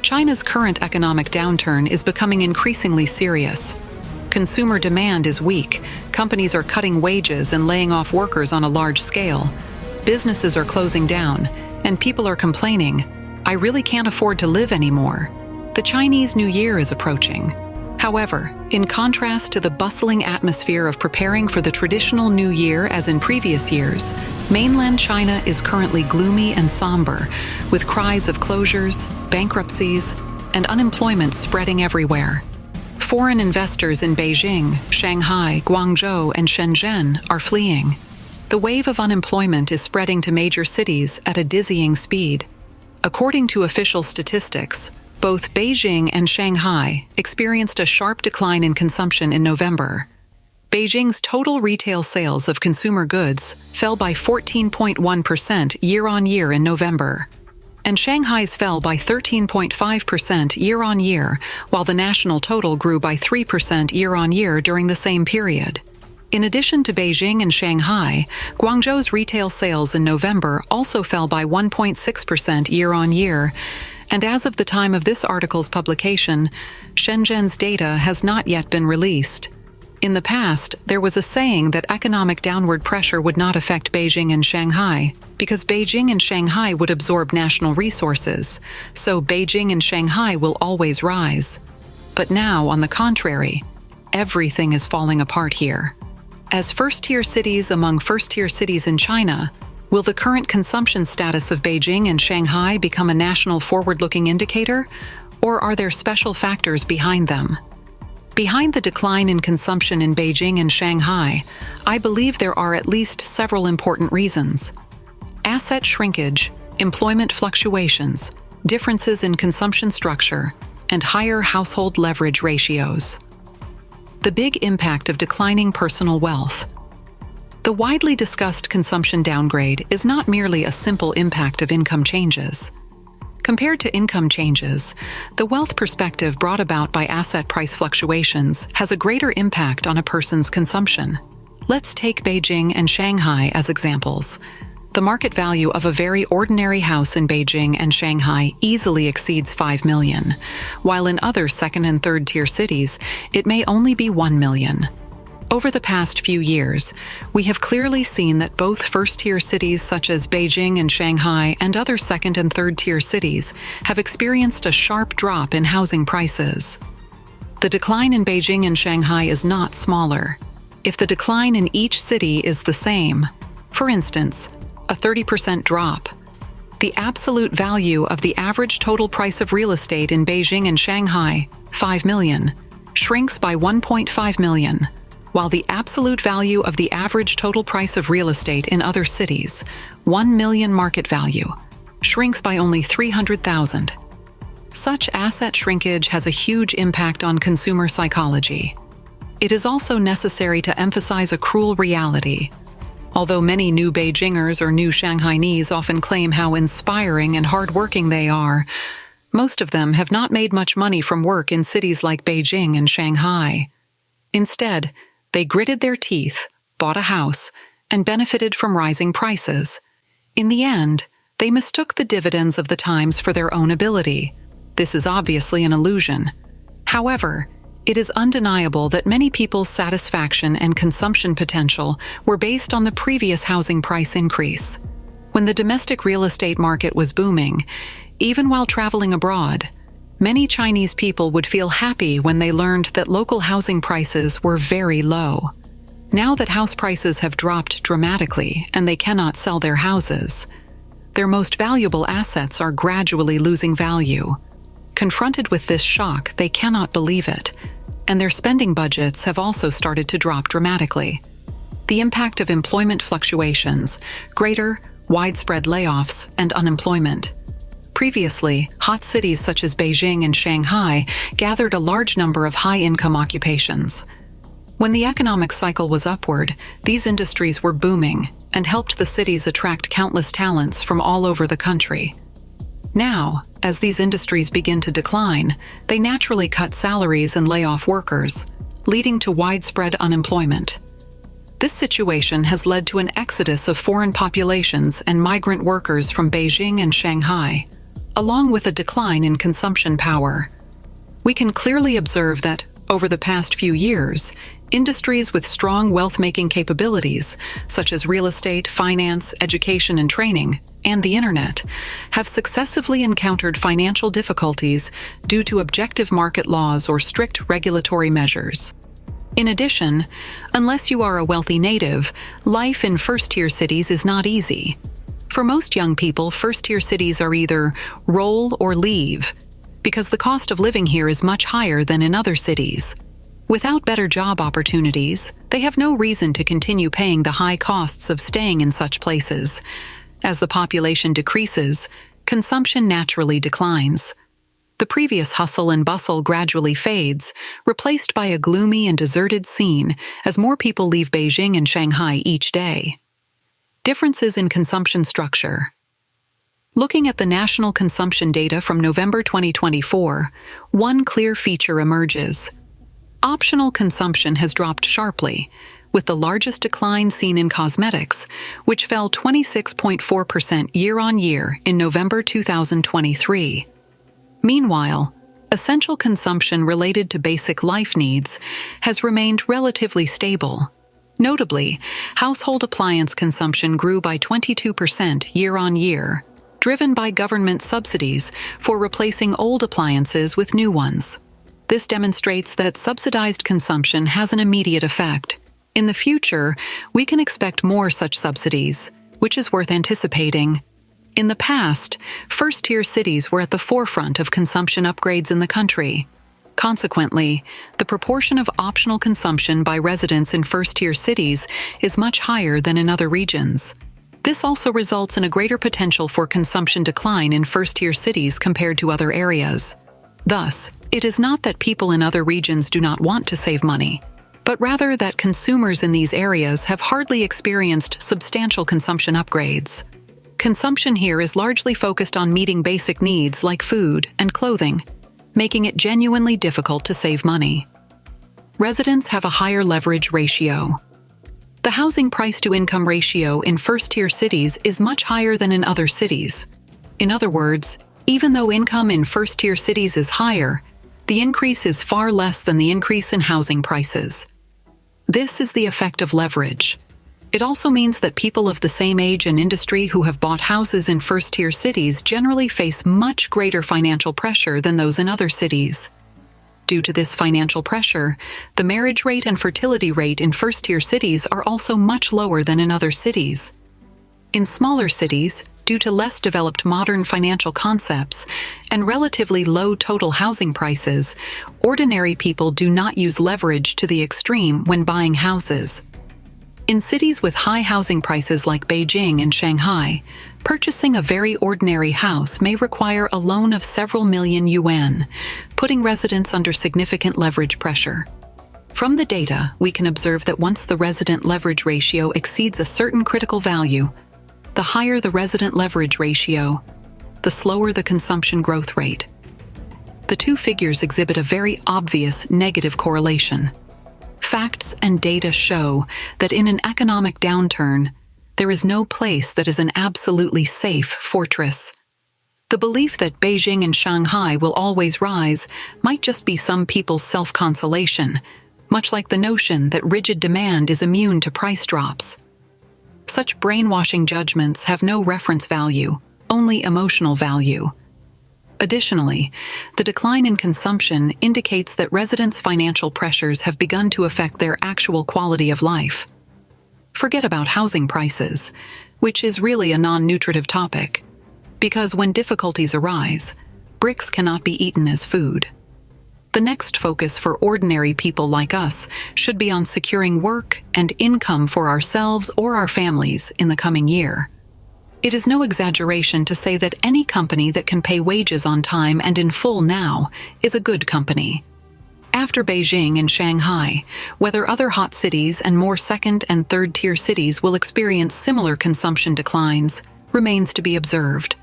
China's current economic downturn is becoming increasingly serious. Consumer demand is weak, companies are cutting wages and laying off workers on a large scale. Businesses are closing down, and people are complaining, "I really can't afford to live anymore." The Chinese New Year is approaching. However, in contrast to the bustling atmosphere of preparing for the traditional New Year as in previous years, mainland China is currently gloomy and somber, with cries of closures, bankruptcies, and unemployment spreading everywhere. Foreign investors in Beijing, Shanghai, Guangzhou, and Shenzhen are fleeing. The wave of unemployment is spreading to major cities at a dizzying speed. According to official statistics, both Beijing and Shanghai experienced a sharp decline in consumption in November. Beijing's total retail sales of consumer goods fell by 14.1% year-on-year in November, and Shanghai's fell by 13.5% year-on-year, while the national total grew by 3% year-on-year during the same period. In addition to Beijing and Shanghai, Guangzhou's retail sales in November also fell by 1.6% year-on-year, and as of the time of this article's publication, Shenzhen's data has not yet been released. In the past, there was a saying that economic downward pressure would not affect Beijing and Shanghai, because Beijing and Shanghai would absorb national resources, so Beijing and Shanghai will always rise. But now, on the contrary, everything is falling apart here. As first-tier cities among first-tier cities in China, will the current consumption status of Beijing and Shanghai become a national forward-looking indicator, or are there special factors behind them? Behind the decline in consumption in Beijing and Shanghai, I believe there are at least several important reasons. Asset shrinkage, employment fluctuations, differences in consumption structure, and higher household leverage ratios. The big impact of declining personal wealth. The widely discussed consumption downgrade is not merely a simple impact of income changes. Compared to income changes, the wealth perspective brought about by asset price fluctuations has a greater impact on a person's consumption. Let's take Beijing and Shanghai as examples. The market value of a very ordinary house in Beijing and Shanghai easily exceeds 5 million, while in other second- and third-tier cities, it may only be 1 million. Over the past few years, we have clearly seen that both first-tier cities such as Beijing and Shanghai and other second- and third-tier cities have experienced a sharp drop in housing prices. The decline in Beijing and Shanghai is not smaller. If the decline in each city is the same, for instance, a 30% drop, the absolute value of the average total price of real estate in Beijing and Shanghai, 5 million, shrinks by 1.5 million. While the absolute value of the average total price of real estate in other cities, 1 million market value, shrinks by only 300,000. Such asset shrinkage has a huge impact on consumer psychology. It is also necessary to emphasize a cruel reality. Although many new Beijingers or new Shanghainese often claim how inspiring and hardworking they are, most of them have not made much money from work in cities like Beijing and Shanghai. Instead, they gritted their teeth, bought a house, and benefited from rising prices. In the end, they mistook the dividends of the times for their own ability. This is obviously an illusion. However, it is undeniable that many people's satisfaction and consumption potential were based on the previous housing price increase. When the domestic real estate market was booming, even while traveling abroad, many Chinese people would feel happy when they learned that local housing prices were very low. Now that house prices have dropped dramatically and they cannot sell their houses, their most valuable assets are gradually losing value. Confronted with this shock, they cannot believe it, and their spending budgets have also started to drop dramatically. The impact of employment fluctuations, greater, widespread layoffs, and unemployment. Previously, hot cities such as Beijing and Shanghai gathered a large number of high-income occupations. When the economic cycle was upward, these industries were booming and helped the cities attract countless talents from all over the country. Now, as these industries begin to decline, they naturally cut salaries and lay off workers, leading to widespread unemployment. This situation has led to an exodus of foreign populations and migrant workers from Beijing and Shanghai. along with a decline in consumption power. We can clearly observe that, over the past few years, industries with strong wealth-making capabilities, such as real estate, finance, education and training, and the internet, have successively encountered financial difficulties due to objective market laws or strict regulatory measures. In addition, unless you are a wealthy native, life in first-tier cities is not easy. For most young people, first-tier cities are either roll or leave, because the cost of living here is much higher than in other cities. Without better job opportunities, they have no reason to continue paying the high costs of staying in such places. As the population decreases, consumption naturally declines. The previous hustle and bustle gradually fades, replaced by a gloomy and deserted scene as more people leave Beijing and Shanghai each day. Differences in consumption structure. Looking at the national consumption data from November 2024, one clear feature emerges. Optional consumption has dropped sharply, with the largest decline seen in cosmetics, which fell 26.4% year-on-year in November 2023. Meanwhile, essential consumption related to basic life needs has remained relatively stable. Notably, household appliance consumption grew by 22% year-on-year, driven by government subsidies for replacing old appliances with new ones. This demonstrates that subsidized consumption has an immediate effect. In the future, we can expect more such subsidies, which is worth anticipating. In the past, first-tier cities were at the forefront of consumption upgrades in the country. Consequently, the proportion of optional consumption by residents in first-tier cities is much higher than in other regions. This also results in a greater potential for consumption decline in first-tier cities compared to other areas. Thus, it is not that people in other regions do not want to save money, but rather that consumers in these areas have hardly experienced substantial consumption upgrades. Consumption here is largely focused on meeting basic needs like food and clothing, making it genuinely difficult to save money. Residents have a higher leverage ratio. The housing price-to-income ratio in first-tier cities is much higher than in other cities. In other words, even though income in first-tier cities is higher, the increase is far less than the increase in housing prices. This is the effect of leverage. It also means that people of the same age and industry who have bought houses in first-tier cities generally face much greater financial pressure than those in other cities. Due to this financial pressure, the marriage rate and fertility rate in first-tier cities are also much lower than in other cities. In smaller cities, due to less developed modern financial concepts and relatively low total housing prices, ordinary people do not use leverage to the extreme when buying houses. In cities with high housing prices like Beijing and Shanghai, purchasing a very ordinary house may require a loan of several million yuan, putting residents under significant leverage pressure. From the data, we can observe that once the resident leverage ratio exceeds a certain critical value, the higher the resident leverage ratio, the slower the consumption growth rate. The two figures exhibit a very obvious negative correlation. Facts and data show that in an economic downturn, there is no place that is an absolutely safe fortress. The belief that Beijing and Shanghai will always rise might just be some people's self-consolation, much like the notion that rigid demand is immune to price drops. Such brainwashing judgments have no reference value, only emotional value. Additionally, the decline in consumption indicates that residents' financial pressures have begun to affect their actual quality of life. Forget about housing prices, which is really a non-nutritive topic, because when difficulties arise, bricks cannot be eaten as food. The next focus for ordinary people like us should be on securing work and income for ourselves or our families in the coming year. It is no exaggeration to say that any company that can pay wages on time and in full now is a good company. After Beijing and Shanghai, whether other hot cities and more second- and third-tier cities will experience similar consumption declines remains to be observed.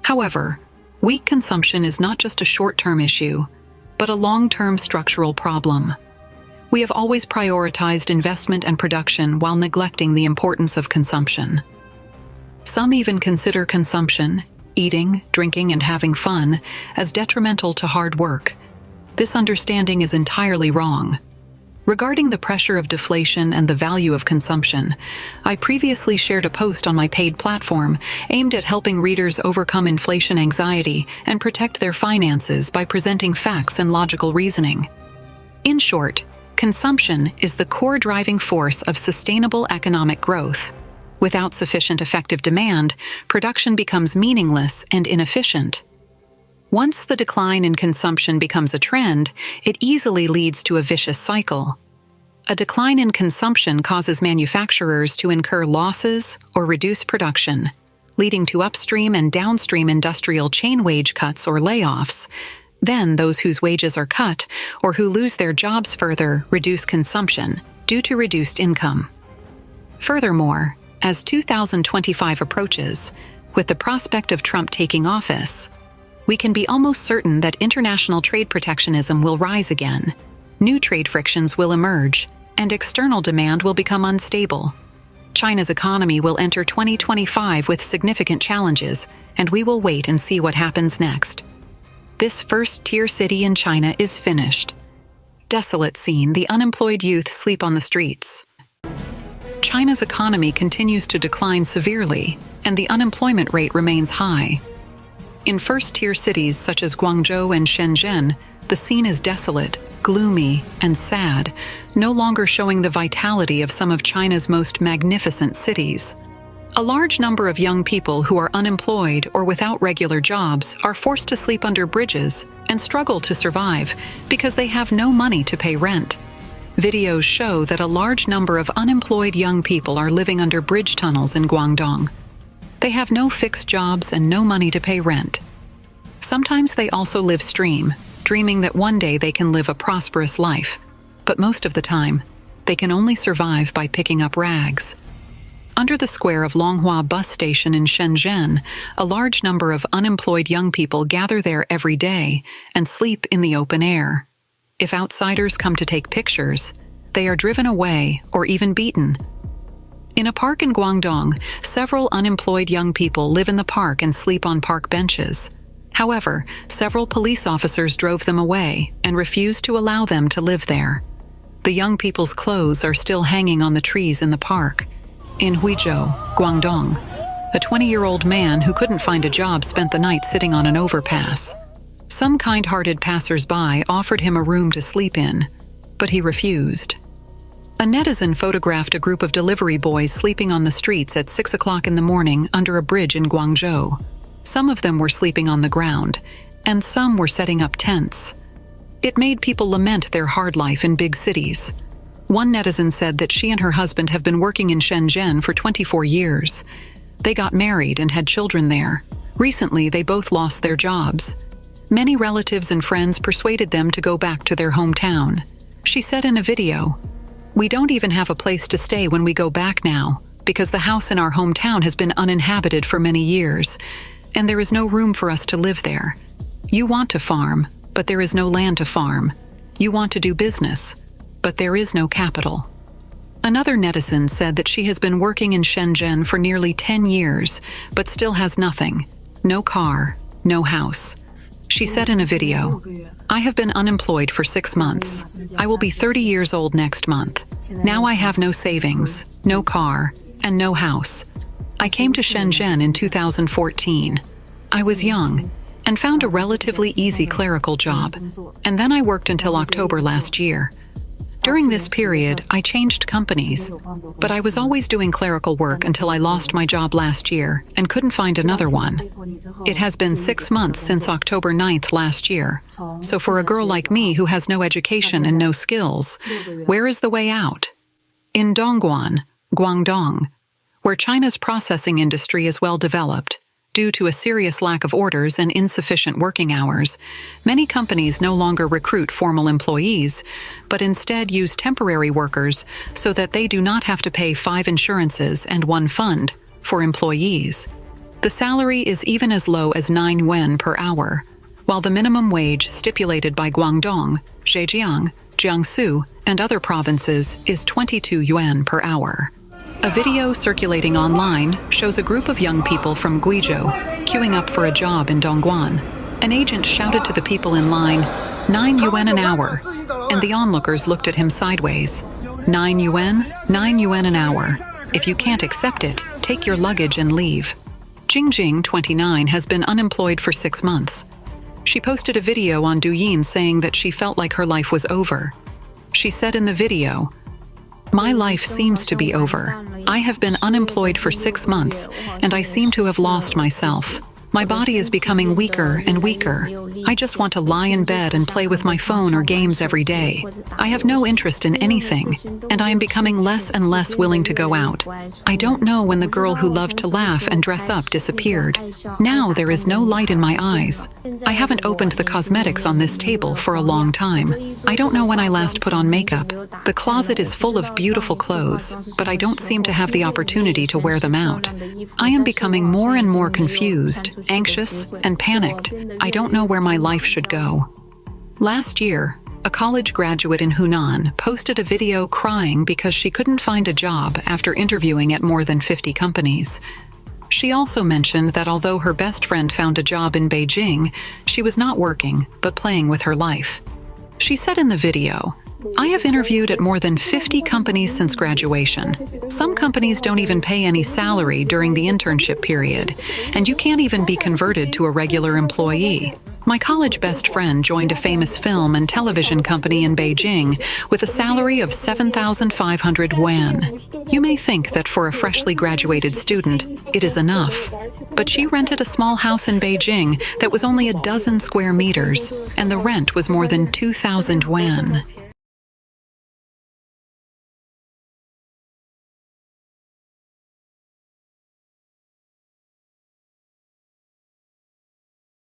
However, weak consumption is not just a short-term issue, but a long-term structural problem. We have always prioritized investment and production while neglecting the importance of consumption. Some even consider consumption, eating, drinking, and having fun as detrimental to hard work. This understanding is entirely wrong. Regarding the pressure of deflation and the value of consumption, I previously shared a post on my paid platform aimed at helping readers overcome inflation anxiety and protect their finances by presenting facts and logical reasoning. In short, consumption is the core driving force of sustainable economic growth. Without sufficient effective demand, production becomes meaningless and inefficient. Once the decline in consumption becomes a trend, it easily leads to a vicious cycle. A decline in consumption causes manufacturers to incur losses or reduce production, leading to upstream and downstream industrial chain wage cuts or layoffs. Then those whose wages are cut or who lose their jobs further reduce consumption due to reduced income. Furthermore, as 2025 approaches, with the prospect of Trump taking office, we can be almost certain that international trade protectionism will rise again, new trade frictions will emerge, and external demand will become unstable. China's economy will enter 2025 with significant challenges, and we will wait and see what happens next. This first-tier city in China is finished. Desolate scene, the unemployed youth sleep on the streets. China's economy continues to decline severely, and the unemployment rate remains high. In first-tier cities such as Guangzhou and Shenzhen, the scene is desolate, gloomy, and sad, no longer showing the vitality of some of China's most magnificent cities. A large number of young people who are unemployed or without regular jobs are forced to sleep under bridges and struggle to survive because they have no money to pay rent. Videos show that a large number of unemployed young people are living under bridge tunnels in Guangdong. They have no fixed jobs and no money to pay rent. Sometimes they also live stream, dreaming that one day they can live a prosperous life, but most of the time, they can only survive by picking up rags. Under the square of Longhua bus station in Shenzhen, a large number of unemployed young people gather there every day and sleep in the open air. If outsiders come to take pictures, they are driven away or even beaten. In a park in Guangdong, several unemployed young people live in the park and sleep on park benches. However, several police officers drove them away and refused to allow them to live there. The young people's clothes are still hanging on the trees in the park. In Huizhou, Guangdong, a 20-year-old man who couldn't find a job spent the night sitting on an overpass. Some kind-hearted passers-by offered him a room to sleep in, but he refused. A netizen photographed a group of delivery boys sleeping on the streets at 6 o'clock in the morning under a bridge in Guangzhou. Some of them were sleeping on the ground, and some were setting up tents. It made people lament their hard life in big cities. One netizen said that she and her husband have been working in Shenzhen for 24 years. They got married and had children there. Recently, they both lost their jobs. Many relatives and friends persuaded them to go back to their hometown. She said in a video, "We don't even have a place to stay when we go back now, because the house in our hometown has been uninhabited for many years, and there is no room for us to live there. You want to farm, but there is no land to farm. You want to do business, but there is no capital." Another netizen said that she has been working in Shenzhen for nearly 10 years, but still has nothing. No car, no house. She said in a video, "I have been unemployed for 6 months. I will be 30 years old next month. Now I have no savings, no car, and no house. I came to Shenzhen in 2014. I was young and found a relatively easy clerical job, and then I worked until October last year. During this period, I changed companies, but I was always doing clerical work until I lost my job last year and couldn't find another one. It has been 6 months since October 9th last year, so for a girl like me who has no education and no skills, where is the way out?" In Dongguan, Guangdong, where China's processing industry is well developed, due to a serious lack of orders and insufficient working hours, many companies no longer recruit formal employees, but instead use temporary workers so that they do not have to pay 5 insurances and 1 fund for employees. The salary is even as low as 9 yuan per hour, while the minimum wage stipulated by Guangdong, Zhejiang, Jiangsu, and other provinces is 22 yuan per hour. A video circulating online shows a group of young people from Guizhou queuing up for a job in Dongguan. An agent shouted to the people in line, 9 yuan an hour, and the onlookers looked at him sideways. 9 yuan? 9 yuan an hour. If you can't accept it, take your luggage and leave. Jingjing, 29, has been unemployed for 6 months. She posted a video on Douyin saying that she felt like her life was over. She said in the video, "My life seems to be over. I have been unemployed for 6 months, and I seem to have lost myself. My body is becoming weaker and weaker. I just want to lie in bed and play with my phone or games every day. I have no interest in anything, and I am becoming less and less willing to go out. I don't know when the girl who loved to laugh and dress up disappeared. Now there is no light in my eyes. I haven't opened the cosmetics on this table for a long time. I don't know when I last put on makeup. The closet is full of beautiful clothes, but I don't seem to have the opportunity to wear them out. I am becoming more and more confused, anxious, and panicked. I don't know where my life should go." Last year, a college graduate in Hunan posted a video crying because she couldn't find a job after interviewing at more than 50 companies. She also mentioned that although her best friend found a job in Beijing, she was not working, but playing with her life. She said in the video, "I have interviewed at more than 50 companies since graduation. Some companies don't even pay any salary during the internship period, and you can't even be converted to a regular employee. My college best friend joined a famous film and television company in Beijing with a salary of 7,500 yuan. You may think that for a freshly graduated student, it is enough. But she rented a small house in Beijing that was only a dozen square meters, and the rent was more than 2,000 yuan.